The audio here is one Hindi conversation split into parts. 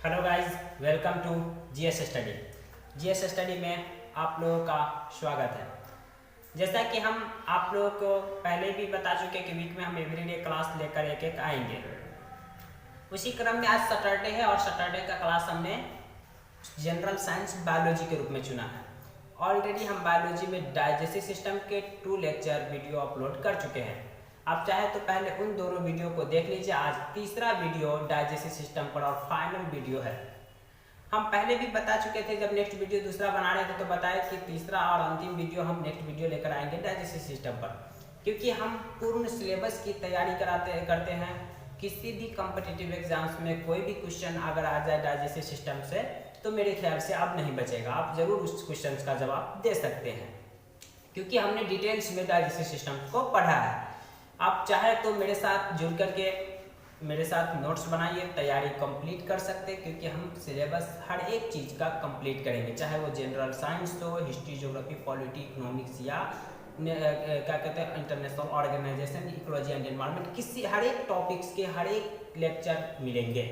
Hello guys, welcome to GS study. GS study में आप लोगों का स्वागत है। जैसा कि हम आप लोगों को पहले भी बता चुके कि वीक में हम एवरीडे क्लास लेकर एक एक आएंगे। उसी क्रम में आज सैटरडे है और सैटरडे का क्लास हमने जनरल साइंस बायोलॉजी के रूप में चुना है। ऑलरेडी हम बायोलॉजी में डाइजेस्टिव सिस्टम के 2 लेक्चर वीडियो अपलोड कर चुके हैं। आप चाहे तो पहले उन दोनों वीडियो को देख लीजिए। आज तीसरा वीडियो डाइजेस्टिव सिस्टम पर और फाइनल वीडियो है। हम पहले भी बता चुके थे, जब नेक्स्ट वीडियो दूसरा बना रहे थे तो बताया कि तीसरा और अंतिम वीडियो हम नेक्स्ट वीडियो लेकर आएंगे डाइजेस्टिव सिस्टम पर, क्योंकि हम पूर्ण सिलेबस की तैयारी करते हैं। किसी भी कॉम्पिटिटिव एग्जाम्स में कोई भी क्वेश्चन अगर आ जाए डाइजेस्टिव सिस्टम से तो मेरे ख्याल से अब नहीं बचेगा। आप जरूर उस क्वेश्चन का जवाब दे सकते हैं, क्योंकि हमने डिटेल्स में डाइजेस्टिव सिस्टम को पढ़ा है। आप चाहे तो मेरे साथ जुड़ करके मेरे साथ नोट्स बनाइए, तैयारी कंप्लीट कर सकते हैं, क्योंकि हम सिलेबस हर एक चीज़ का कंप्लीट करेंगे, चाहे वो जनरल साइंस हो, हिस्ट्री, ज्योग्राफी, पॉलिटी, इकोनॉमिक्स या क्या कहते हैं international organisation, ecology and environment, किसी हर एक टॉपिक्स के हर एक लेक्चर मिलेंगे।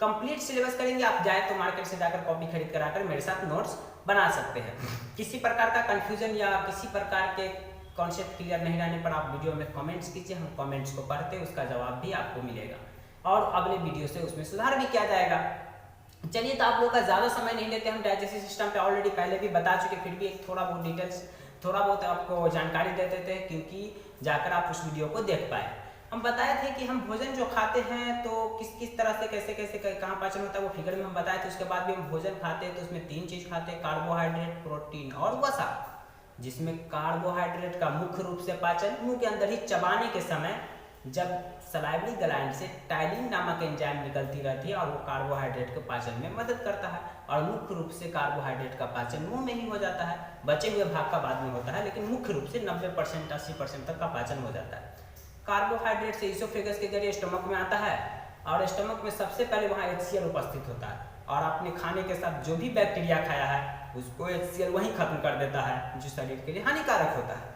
कंप्लीट सिलेबस करेंगे। आप जाए तो मार्केट से जाकर कॉपी खरीद कर आकर मेरे साथ नोट्स बना सकते हैं। किसी प्रकार का कंफ्यूजन या किसी प्रकार के कॉन्सेप्ट क्लियर नहीं रहने पर आप वीडियो में कमेंट्स कीजिए, हम कमेंट्स को पढ़ते हैं, उसका जवाब भी आपको मिलेगा और अगले वीडियो से उसमें सुधार भी किया जाएगा। चलिए, तो आप लोगों का ज़्यादा समय नहीं लेते, हम डाइजेस्टिव सिस्टम पे ऑलरेडी पहले भी बता चुके, फिर भी एक थोड़ा बहुत डिटेल्स, थोड़ा बहुत आपको जानकारी दे देते हैं, क्योंकि जाकर आप उस वीडियो को देख पाए। हम बताए थे कि हम भोजन जो खाते हैं तो किस किस तरह से कैसे कैसे कहाँ पाचन होता है वो फिगर में हम बताए थे। उसके बाद भी हम भोजन खाते हैं तो उसमें 3 चीज़ खाते हैं, कार्बोहाइड्रेट, प्रोटीन और वसा, जिसमें कार्बोहाइड्रेट का मुख्य रूप से पाचन मुंह के अंदर ही चबाने के समय जब सलाइवरी ग्लैंड से टाइलिन नामक एंजाइम निकलती रहती है और वो कार्बोहाइड्रेट के पाचन में मदद करता है, और मुख्य रूप से कार्बोहाइड्रेट का पाचन मुंह में ही हो जाता है। बचे हुए भाग का बाद में होता है, लेकिन मुख्य रूप से 90% 80% तक का पाचन हो जाता है। कार्बोहाइड्रेट से इसोफेगस के जरिए स्टमक में आता है और स्टमक में सबसे पहले वहाँ HCl उपस्थित होता है, और अपने खाने के साथ जो भी बैक्टीरिया खाया है उसको HCl वहीं खत्म कर देता है, जो शरीर के लिए हानिकारक होता है।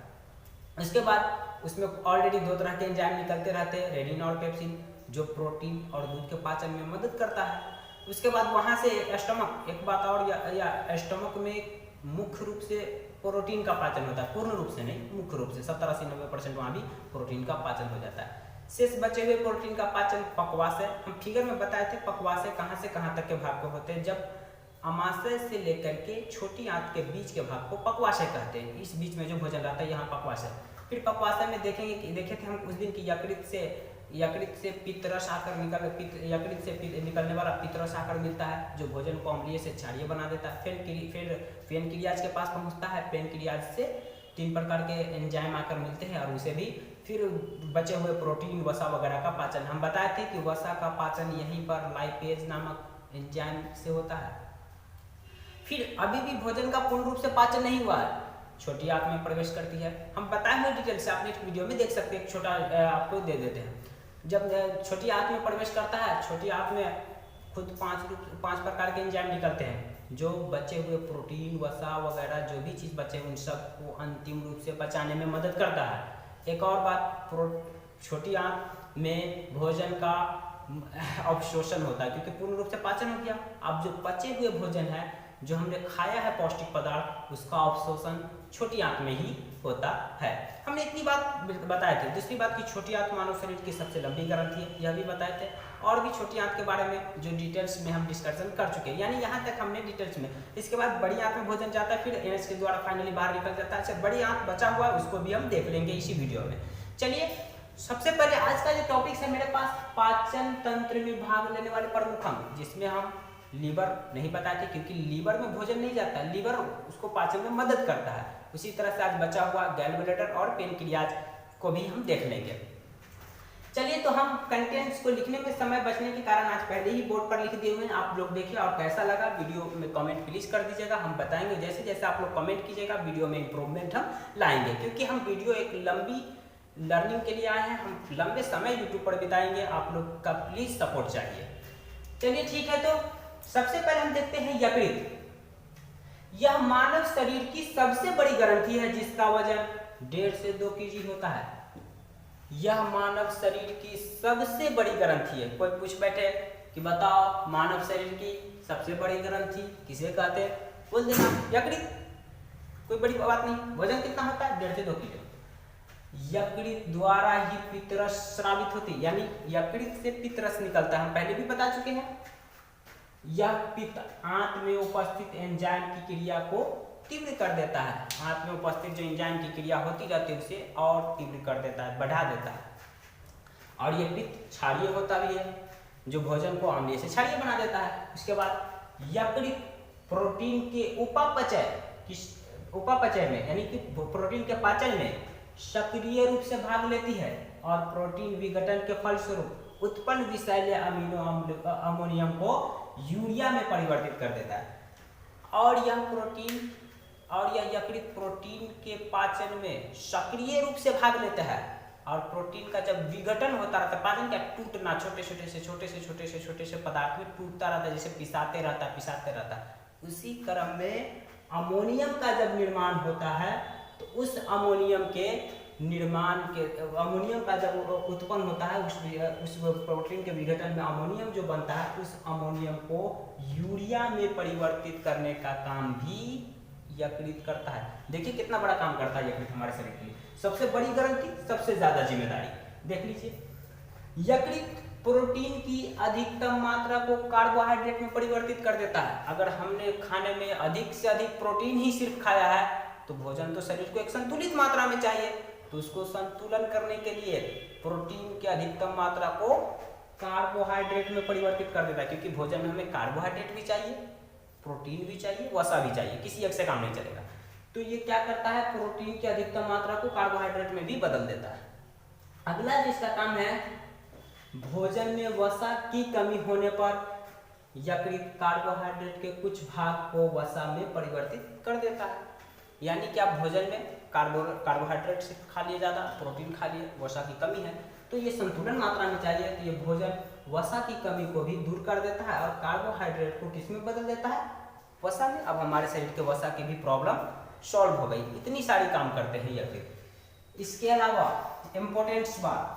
उसके बाद उसमें ऑलरेडी 2 तरह के एंजाइम निकलते रहते हैं, रेनिन और पेप्सिन, जो प्रोटीन और दूध के पाचन में मदद करता है। उसके बाद वहाँ से स्टमक, एक बात और, या स्टमक में मुख्य रूप से प्रोटीन का पाचन होता है, पूर्ण रूप से नहीं, मुख्य रूप से 70 से 90% वहाँ भी प्रोटीन का पाचन हो जाता है। शेष बचे हुए प्रोटीन का पाचन पक्वाशय, हम फिगर में बताए थे पक्वाशय कहाँ से कहाँ तक के भाग को होते हैं। जब अमाशय से लेकर के छोटी आंत के बीच के भाग को पक्वाशय कहते हैं। इस बीच में जो भोजन रहता है यहाँ पक्वाशय। फिर पक्वाशय में देखेंगे कि देखे थे हम उस दिन की यकृत से पित्तरस आकर यकृत से निकलने वाला पित्तरस आकर मिलता है, जो भोजन को अम्लीय से क्षारीय बना देता है। फिर पेनक्रियाज के पास पहुँचता है, पेनक्रियाज से 3 प्रकार के एंजाइम आकर मिलते हैं और उसे भी फिर बचे हुए प्रोटीन, वसा वगैरह का पाचन। हम बताए थे कि वसा का पाचन यहीं पर लाइपेज नामक एंजाइम से होता है। फिर अभी भी भोजन का पूर्ण रूप से पाचन नहीं हुआ है, छोटी आंत में प्रवेश करती है। हम बताए हुए डिटेल से आप नेक्स्ट वीडियो में देख सकते हैं, एक छोटा आपको दे देते हैं। जब छोटी आंत में प्रवेश करता है, छोटी आंत में खुद 5 प्रकार के एंजाइम निकलते हैं, जो बचे हुए प्रोटीन, वसा वगैरह जो भी चीज़ बचे उन सबको अंतिम रूप से पचाने में मदद करता है। एक और बात, छोटी आंत में भोजन का अवशोषण होता है, क्योंकि पूर्ण रूप से पाचन हो गया। अब जो बचे हुए भोजन है, जो हमने खाया है पौष्टिक पदार्थ, उसका अवशोषण छोटी आंत में ही होता है। हमने इतनी बात बताए थे। दूसरी बात की छोटी आंत मानव शरीर की सबसे लंबी ग्रंथि है, यह भी बताए थे। और भी छोटी आंत के बारे में जो डिटेल्स में हम डिस्कशन कर चुके हैं, यानी यहाँ तक हमने डिटेल्स में। इसके बाद बड़ी आंत में भोजन जाता है, फिर एनएच के द्वारा फाइनली बाहर निकल जाता है। अच्छा, बड़ी आंत बचा हुआ है, उसको भी हम देख लेंगे इसी वीडियो में। चलिए, सबसे पहले आज का जो टॉपिक है मेरे पास, पाचन तंत्र में भाग लेने वाले प्रमुख अंग, जिसमें हम लीवर नहीं बताए थे, क्योंकि लीवर में भोजन नहीं जाता है, लीवर उसको पाचन में मदद करता है। उसी तरह से आज बचा हुआ गैल ब्लैडर और पेनक्रियाज को भी हम देख लेंगे। चलिए, तो हम कंटेंट्स को लिखने में समय बचने के कारण आज पहले ही बोर्ड पर लिख दिए हुए हैं, आप लोग देखिए और कैसा लगा वीडियो में कमेंट प्लीज कर दीजिएगा। हम बताएंगे जैसे जैसे आप लोग कमेंट कीजिएगा, वीडियो में इंप्रूवमेंट हम लाएंगे, क्योंकि हम वीडियो एक लंबी लर्निंग के लिए आए हैं, हम लंबे समय यूट्यूब पर बिताएंगे, आप लोग का प्लीज सपोर्ट चाहिए। चलिए ठीक है, तो सबसे पहले हम देखते हैं यकृत। यह मानव शरीर की सबसे बड़ी ग्रंथि है, जिसका वजन 1.5 से 2 kg होता है। यह मानव शरीर की सबसे बड़ी ग्रंथि है। कोई पूछ बैठे कि कि बताओ मानव शरीर की सबसे बड़ी ग्रंथि किसे कहते हैं, बोल देना यकृत, कोई बड़ी बात नहीं। वजन कितना होता है, 1.5 से 2 किलो। यकृत द्वारा ही पित्तरस स्रावित होती है, यानी यकृत से पित्तरस निकलता है, हम पहले भी बता चुके हैं। यह पित्त आंत में उपस्थित एंजाइम की क्रिया को तीव्र कर देता है। आंत में उपस्थित जो एंजाइम की क्रिया होती रहती है उसे और तीव्र कर देता है, बढ़ा देता है। और यह पित्त क्षारीय होता भी है, जो भोजन को अम्लीय से क्षारीय बना देता है। उसके बाद यकृत प्रोटीन के उपापचय में यानी कि प्रोटीन के पाचन में सक्रिय रूप से भाग लेती है और प्रोटीन विघटन के फलस्वरूप उत्पन्न विषैले अमीनो अम्ल अमोनियम को यूरिया में परिवर्तित कर देता है। और यह यकृत प्रोटीन के पाचन में सक्रिय रूप से भाग लेता है और प्रोटीन का जब विघटन होता रहता है, पाचन क्या टूटना, छोटे से पदार्थ में टूटता रहता है, जैसे पिसाते रहता है। उसी क्रम में अमोनियम का जब निर्माण होता है तो उस अमोनियम का जब उत्पन्न होता है, उस प्रोटीन के विघटन में अमोनियम जो बनता है, उस अमोनियम को यूरिया में परिवर्तित करने का काम भी यकृत करता है। देखिए कितना बड़ा काम करता है यकृत हमारे शरीर के लिए, सबसे बड़ी ग्रंथि, सबसे ज्यादा जिम्मेदारी। देख लीजिए यकृत प्रोटीन की अधिकतम मात्रा को कार्बोहाइड्रेट में परिवर्तित कर देता है। अगर हमने खाने में अधिक से अधिक प्रोटीन ही सिर्फ खाया है तो भोजन तो शरीर को एक संतुलित मात्रा में चाहिए, तो उसको संतुलन करने के लिए प्रोटीन की अधिकतम मात्रा को कार्बोहाइड्रेट में परिवर्तित कर देता है, क्योंकि भोजन में हमें कार्बोहाइड्रेट भी चाहिए, प्रोटीन भी चाहिए, वसा भी चाहिए, किसी एक से काम नहीं चलेगा। तो ये क्या करता है, प्रोटीन की अधिकतम मात्रा को कार्बोहाइड्रेट में भी बदल देता है। अगला जिसका काम है, भोजन में वसा की कमी होने पर यकृत कार्बोहाइड्रेट के कुछ भाग को वसा में परिवर्तित कर देता है। यानी कि आप भोजन में कार्बोहाइड्रेट से खा लिए ज़्यादा, प्रोटीन खा लिए, वसा की कमी है, तो ये संतुलन मात्रा में चाहिए, तो ये भोजन वसा की कमी को भी दूर कर देता है और कार्बोहाइड्रेट को किस में बदल देता है, वसा में। अब हमारे शरीर के वसा की भी प्रॉब्लम सॉल्व हो गई। इतनी सारी काम करते हैं यकृत। इसके अलावा इम्पोर्टेंट बात,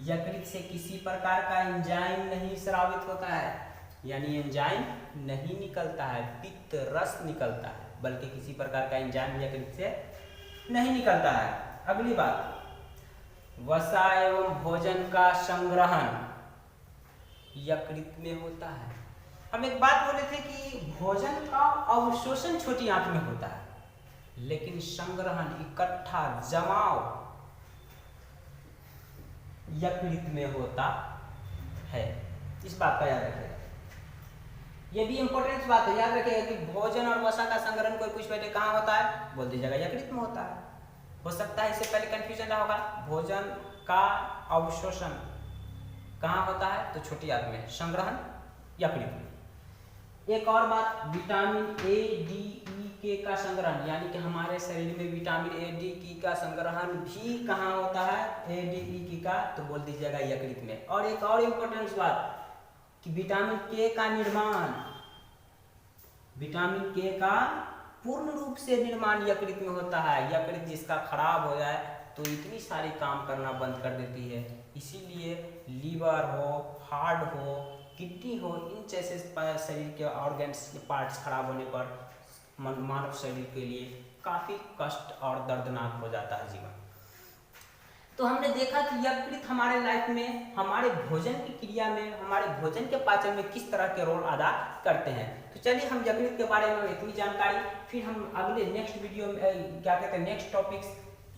यकृत से किसी प्रकार का एंजाइम नहीं स्रावित होता है, यानी एंजाइम नहीं निकलता है, पित्त रस निकलता है, बल्कि किसी प्रकार का एंजाइम यकृत से नहीं निकलता है। अगली बात, वसा एवं भोजन का संग्रहण यकृत में होता है। हम एक बात बोले थे कि भोजन का अवशोषण छोटी आंत में होता है, लेकिन संग्रहण, इकट्ठा, जमाव यकृत में होता है। इस बात का याद रखिएगा, ये भी इंपॉर्टेंट बात है, याद रखिएगा कि भोजन और वसा का संग्रहण कोई पूछ बैठे कहाँ होता है, बोल दीजिएगा यकृत में होता है। हो सकता है इससे पहले कंफ्यूजन रहा होगा, भोजन का अवशोषण कहाँ होता है, तो छोटी आंत में, संग्रहण यकृत में। एक और बात, विटामिन ए, डी, ई, के का संग्रहण, यानी कि हमारे शरीर में विटामिन ए, डी, की का संग्रहण भी कहाँ होता है, ए, डी, ई, की का, तो बोल दीजिएगा यकृत में। और एक और इम्पोर्टेंट बात कि विटामिन के का निर्माण, विटामिन के का पूर्ण रूप से निर्माण यकृत में होता है। यकृत जिसका खराब हो जाए तो इतनी सारी काम करना बंद कर देती है। इसीलिए लीवर हो, हार्ट हो, किडनी हो, इन जैसे शरीर के ऑर्गन्स के पार्ट्स खराब होने पर मानव शरीर के लिए काफ़ी कष्ट और दर्दनाक हो जाता है जीवन। तो हमने देखा कि यकृत हमारे लाइफ में, हमारे भोजन की क्रिया में, हमारे भोजन के पाचन में किस तरह के रोल अदा करते हैं। तो चलिए हम यकृत के बारे में इतनी जानकारी, फिर हम अगले नेक्स्ट वीडियो में क्या कहते हैं, नेक्स्ट टॉपिक्स,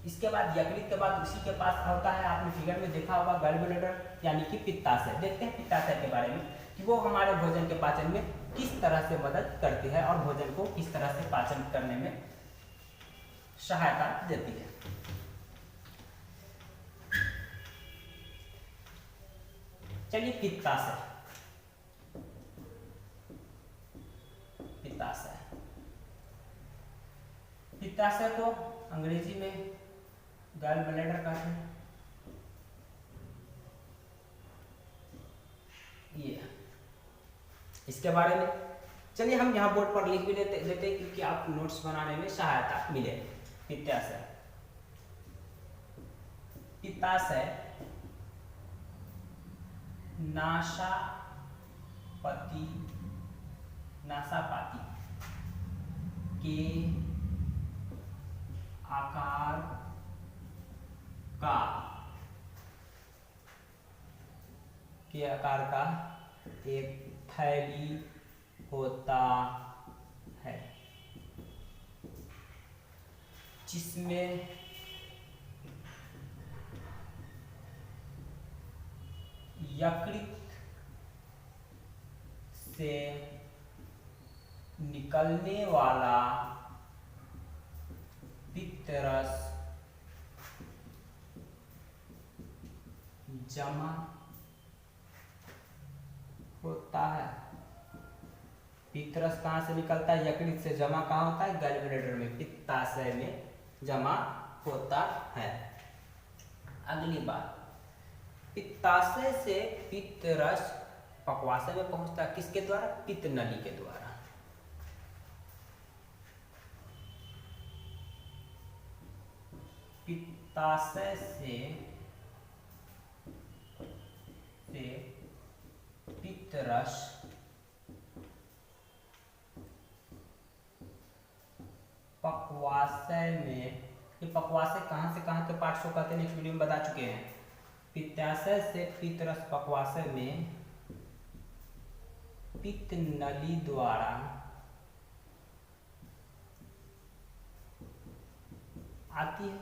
इसके बाद यकृत के बाद उसी के पास होता है, आपने फिगर में देखा होगा, गॉल ब्लैडर यानी कि पित्ताशय। देखते हैं पित्ताशय के बारे में कि वो हमारे भोजन के पाचन में किस तरह से मदद करती है और भोजन को किस तरह से पाचन करने में सहायता देती है। चलिए पित्ताशय, पित्ताशय, पित्ताशय को अंग्रेजी में गॉल ब्लैडर कहते हैं। ये इसके बारे में चलिए हम यहाँ बोर्ड पर लिख भी लेते हैं, क्योंकि आप नोट्स बनाने में सहायता मिले। पित्ताशय, पित्ताशय नासा के आकार का एक थैली होता है जिसमें यकृत से निकलने वाला पित्तरस जमा होता है। पित्तरस कहाँ से निकलता है? यकृत से। जमा कहाँ होता है? गॉल ब्लैडर में, पित्ताशय में जमा होता है। अगली बात, पित्ताशय से पित्तरस पक्वाशय में पहुंचता है किसके द्वारा? पित्त नली के द्वारा। पित्ताशय से पित्तरस पक्वाशय में, ये पक्वाशय कहाँ से कहाँ के पार्ट्स को कहते हैं नेक्स्ट वीडियो में बता चुके हैं। पित्ताशय से पित्तरस पक्वाशय में पित्त नली द्वारा आती है।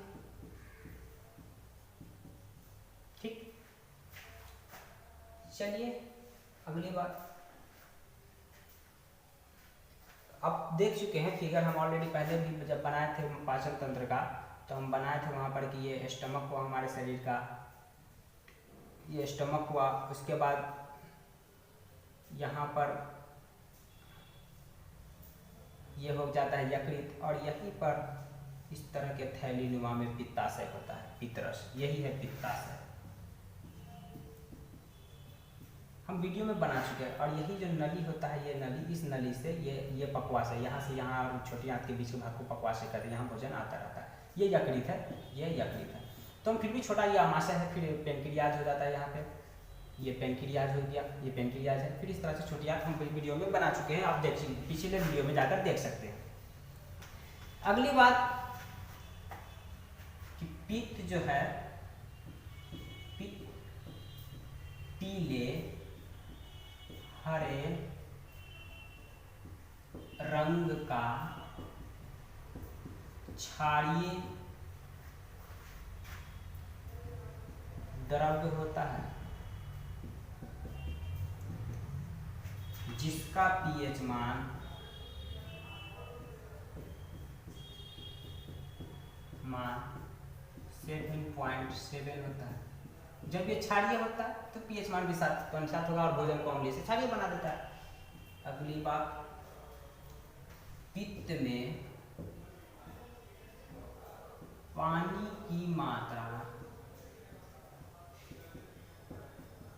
ठीक, चलिए अगली बात। अब देख चुके हैं फिगर, हम ऑलरेडी पहले भी जब बनाए थे पाचन तंत्र का, तो हम बनाए थे वहाँ पर कि ये स्टमक हुआ हमारे शरीर का, ये स्टमक हुआ। उसके बाद यहाँ पर ये हो जाता है यकृत, और यहीं पर इस तरह के थैली नुमा में पित्ताशय होता है, पित्तरस, यही है पित्ताशय। हम वीडियो में बना चुके हैं। और यही जो नली होता है, ये नली, इस नली से ये पक्वाशय, यहाँ से यहाँ छोटी आंत के बीच के भाग को पक्वाशय कहते हैं, यहाँ भोजन आता रहता है। ये यकृत है, ये यकृत है। तो हम फिर भी छोटा ये आमाशय है, फिर पेनक्रियाज हो जाता है यहाँ पे, ये पेनक्रियाज हो गया, ये पेनक्रियाज है। फिर इस तरह से छोटी आंत हम वीडियो में बना चुके हैं, आप देख पिछले वीडियो में जाकर देख सकते हैं। अगली बात कि पित्त जो है, पित्त पीले हरे रंग का क्षारीय द्रव्य होता है जिसका पीएच मान 7.7 होता है। जब ये क्षारीय होता है तो पीएच मान भी 7.7 होगा और भोजन को अम्लीय से क्षारीय बना देता है। अगली बात, पित्त में पानी की मात्रा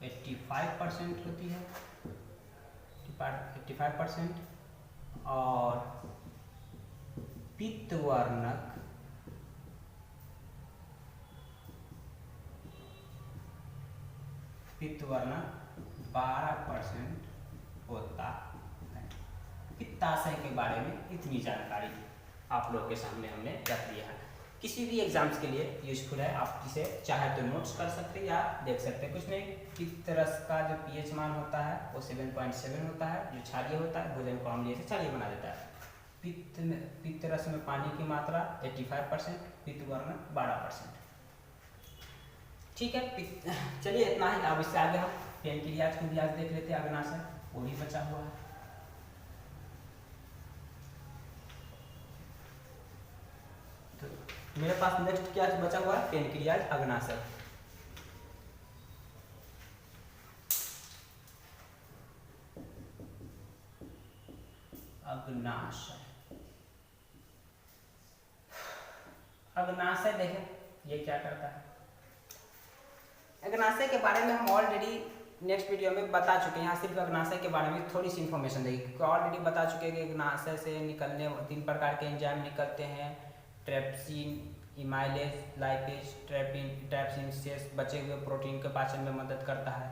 85% होती है, 85%, और पित्त वर्णक 12% होता है। पित्ताशय के बारे में इतनी जानकारी आप लोगों के सामने हमने रख दिया है। किसी भी एग्जाम्स के लिए यूजफुल है, आप इसे चाहे तो नोट्स कर सकते हैं या देख सकते हैं। कुछ नहीं, पित्तरस का जो पीएच मान होता है वो 7.7 होता है, जो क्षारीय होता है, भोजन को अम्लीय से क्षारीय बना देता है। पित्तरस में पानी की मात्रा 85%, पित्त वर्णक 12%। ठीक है, चलिए इतना ही। अब इससे आगे हम पेनक्रियाज को भी आज देख लेते हैं, अग्नाशय वो भी बचा हुआ है। तो मेरे पास नेक्स्ट क्या बचा हुआ है? पेनक्रियाज, अग्नाशय। अग्नाशय देखें ये क्या करता है। अग्नाशय के बारे में हम ऑलरेडी नेक्स्ट वीडियो में बता चुके हैं। यहाँ सिर्फ अग्नाशय के बारे में थोड़ी सी इन्फॉर्मेशन देगी, क्योंकि ऑलरेडी बता चुके हैं कि अग्नाशय से निकलने 3 प्रकार के एंजाइम निकलते हैं, ट्रेप्सिन, इमाइलेज, लाइपेज, ट्रेप्सिन से बचे हुए प्रोटीन के पाचन में मदद करता है।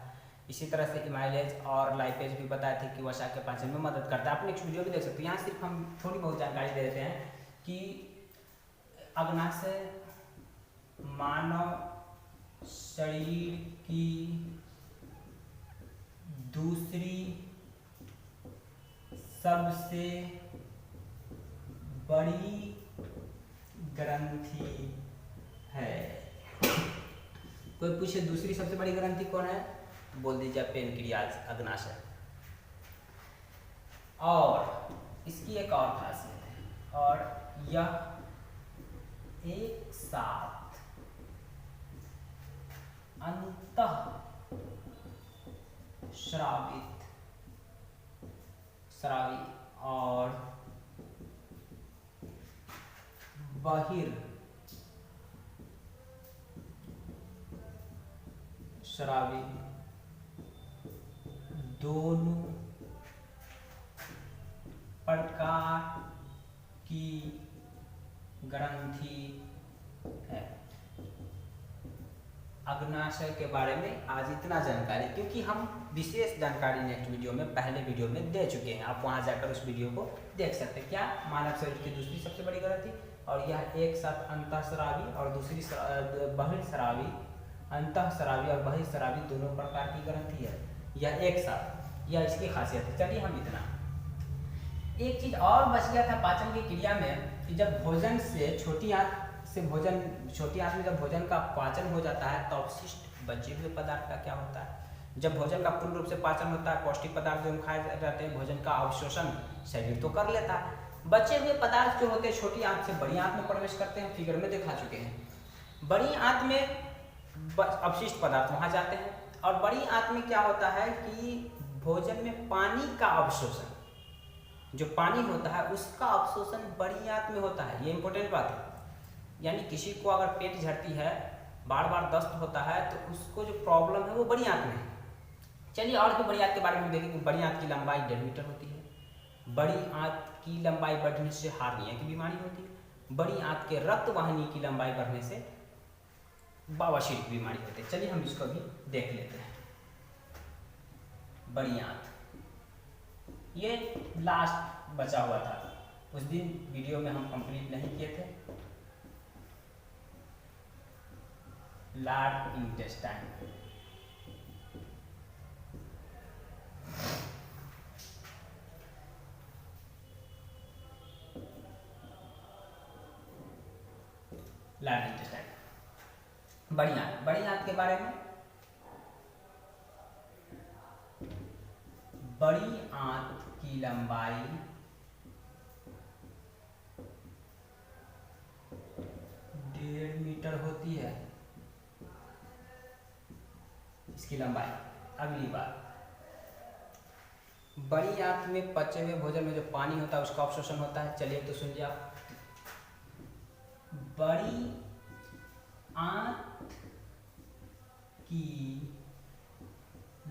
इसी तरह से इमाइलेज और लाइपेज भी बताए थे कि वसा के पाचन में मदद करता है। आप नेक्स्ट वीडियो भी देख सकते हैं। यहाँ सिर्फ हम थोड़ी बहुत जानकारी दे देते हैं कि अग्नाशय मानव शरीर की दूसरी सबसे बड़ी ग्रंथि है। कोई पूछे दूसरी सबसे बड़ी ग्रंथि कौन है, बोल दीजिए पेनक्रियाज, अग्नाशय। और इसकी एक और खासियत है, और यह एक साथ अंतः स्रावी और बहिर्स्रावी दोनों प्रकार की ग्रंथि है। अग्नाशय के बारे में आज इतना जानकारी, क्योंकि हम विशेष जानकारी नेक्स्ट वीडियो में, पहले वीडियो में दे चुके हैं। आप वहां जाकर उस वीडियो को देख सकते हैं। क्या मानव शरीर की दूसरी सबसे बड़ी ग्रंथि, और यह एक साथ अंतःस्रावी और दूसरी बहिर्स्रावी, अंतःस्रावी और बहिर्स्रावी दोनों प्रकार की ग्रंथि है। यह एक साथ, यह इसकी खासियत है। चलिए हम इतना, एक चीज और बच गया था पाचन की क्रिया में, कि जब भोजन से छोटी आंत में जब भोजन का पाचन हो जाता है तो अवशिष्ट बचे हुए पदार्थ का क्या होता है। जब भोजन का पूर्ण रूप से पाचन होता है, पौष्टिक पदार्थ जो हम खाए जाते हैं, भोजन का अवशोषण शरीर तो कर लेता है, बचे हुए पदार्थ जो होते हैं छोटी आंत से बड़ी आंत में प्रवेश करते हैं। फिगर में दिखा चुके हैं। बड़ी आंत में अवशिष्ट पदार्थ वहां जाते हैं, और बड़ी आंत में क्या होता है कि भोजन में पानी का अवशोषण, जो पानी होता है उसका अवशोषण बड़ी आंत में होता है। ये इंपॉर्टेंट बात है। यानी किसी को अगर पेट झड़ती है, बार बार दस्त होता है, तो उसको जो प्रॉब्लम है वो बड़ी आंत में है। चलिए और भी बड़ी आंत के बारे में देखें कि बड़ी आंत की लंबाई 1.5 मीटर होती है। बड़ी आंत की लंबाई बढ़ने से हार्निया की बीमारी होती है। बड़ी आंत के रक्त वाहिनी की लंबाई बढ़ने से बवासीर की बीमारी होती है। चलिए हम इसको भी देख लेते हैं। बड़ी आंत, ये लास्ट बचा हुआ था, उस दिन वीडियो में हम कंप्लीट नहीं किए थे। लार्ज इंटेस्टाइन, लार्ज इंटेस्टाइन, बड़ी आंत। बड़ी आंत के बारे में, बड़ी आंत की लंबाई 1.5 मीटर होती है, इसकी लंबाई। अगली बात, बड़ी आंत में पचे हुए भोजन में जो पानी होता है उसका अवशोषण होता है। चलिए तो सुनिए आप, बड़ी आंत की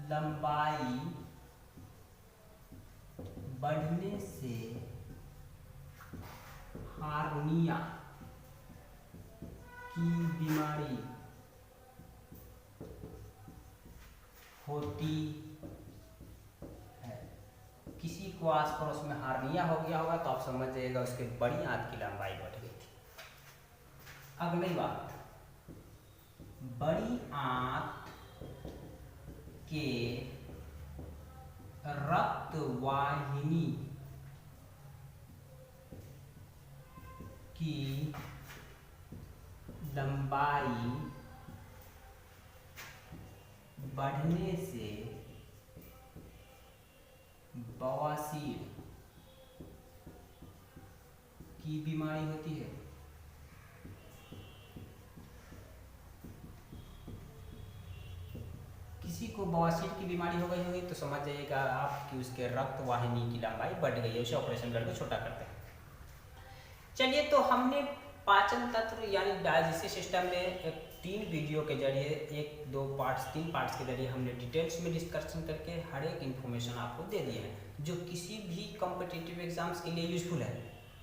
लंबाई बढ़ने से हार्निया की बीमारी होती है। किसी को आस पड़ोस में हार्निया हो गया होगा तो आप समझ जाइएगा उसके बड़ी आंत की लंबाई बढ़ गई थी। अगली बात, बड़ी आंत के रक्त वाहिनी की लंबाई बढ़ने से बवासीर की बीमारी होती है। किसी को बवासीर की बीमारी हो गई होगी तो समझ जाइएगा आप कि उसके रक्त वाहिनी की लंबाई बढ़ गई है, उसे ऑपरेशन करके छोटा करते हैं। चलिए तो हमने पाचन तंत्र यानी डाइजेस्टिव सिस्टम में 3 वीडियो के जरिए 3 पार्ट्स के जरिए हमने डिटेल्स में डिस्कशन करके हर एक इन्फॉर्मेशन आपको दे दिए हैं, जो किसी भी कॉम्पिटिटिव एग्जाम्स के लिए यूजफुल है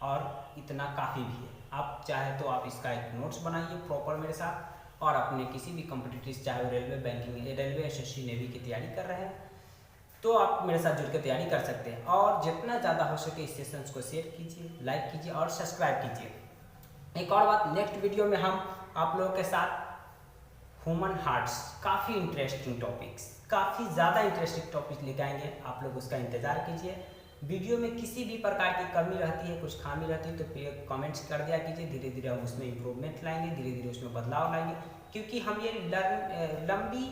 और इतना काफ़ी भी है। आप चाहे तो आप इसका एक नोट्स बनाइए प्रॉपर मेरे साथ, और अपने किसी भी कॉम्पिटिटिव, चाहे वो railway, banking, railway, SSC, navy की तैयारी कर रहे हैं, तो आप मेरे साथ जुड़ कर तैयारी कर सकते हैं। और जितना ज़्यादा हो सके इस सेशंस को शेयर कीजिए, लाइक कीजिए और सब्सक्राइब कीजिए। एक और बात, नेक्स्ट वीडियो में हम आप लोगों के साथ ह्यूमन हार्ट्स, काफ़ी इंटरेस्टिंग टॉपिक्स, काफ़ी ज़्यादा इंटरेस्टिंग टॉपिक्स लेकर आएंगे, आप लोग उसका इंतज़ार कीजिए। वीडियो में किसी भी प्रकार की कमी रहती है, कुछ खामी रहती है, तो कमेंट्स कर दिया कीजिए। धीरे धीरे हम उसमें इम्प्रूवमेंट लाएंगे, धीरे धीरे उसमें बदलाव लाएंगे, क्योंकि हम ये लंबी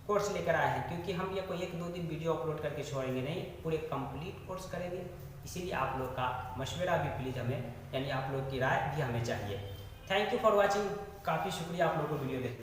कोर्स लेकर आए हैं, क्योंकि हम ये कोई 1-2 दिन वीडियो अपलोड करके छोड़ेंगे नहीं, पूरे कंप्लीट कोर्स करेंगे। इसीलिए आप लोग का मशवरा भी प्लीज़ हमें, यानी आप लोग की राय भी हमें चाहिए। थैंक यू फॉर वॉचिंग, काफ़ी शुक्रिया आप लोगों को वीडियो देखने।